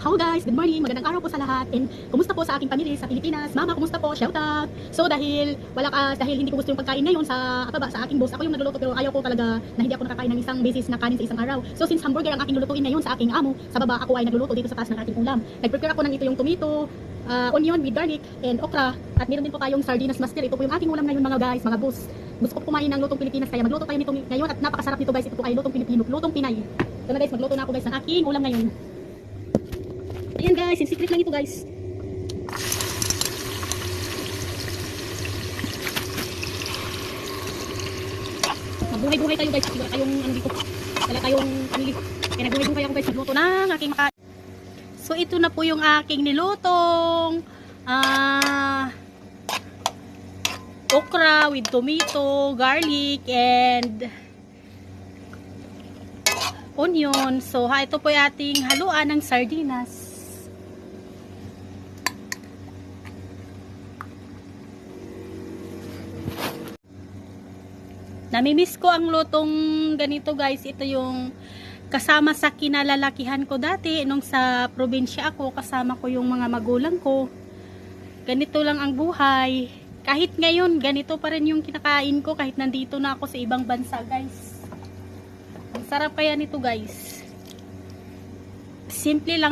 Hello guys, good morning, magandang araw po sa lahat. And kumusta po sa aking pamilya sa Pilipinas? Mama, kumusta po? Shout out. So dahil hindi ko gusto yung pagkain ngayon sa aking boss, ako yung nagluluto pero ayaw ko talaga na hindi ako nakakain ng isang beses na kanin sa isang araw. So since hamburger ang aking lulutuin ngayon sa aking amo, sa baba ako ay nagluluto dito sa taas ng ating ulam. Nag-prepare ako ng ito yung tomato, onion with garlic and okra, at meron din po tayong sardinas master. Ito po yung ating ulam ngayon mga guys, mga boss. Gusto ko kumain ng lutong Pilipinas kaya magluto tayo nito ngayon at napakasarap nito guys. Ito po ay lutong Pilipino, lutong Pinay. So na guys, magluto na ako guys ng aking ulam ngayon. Ayan guys, secret lang ito guys. Magbuhay-buhay tayo guys. Wala tayong ano dito. Wala tayong pamili. Kaya nagbuhay-buhay ako guys. Magluto ng aking makain. So ito na po yung aking nilutong okra with tomato, garlic, and onion. So ito po yung ating haluan ng sardinas. Namimiss ko ang lutong ganito guys. Ito yung kasama sa kinalalakihan ko dati. Nung sa probinsya ako, kasama ko yung mga magulang ko. Ganito lang ang buhay. Kahit ngayon, ganito pa rin yung kinakain ko kahit nandito na ako sa ibang bansa guys. Ang sarap kaya nito guys. Simple lang.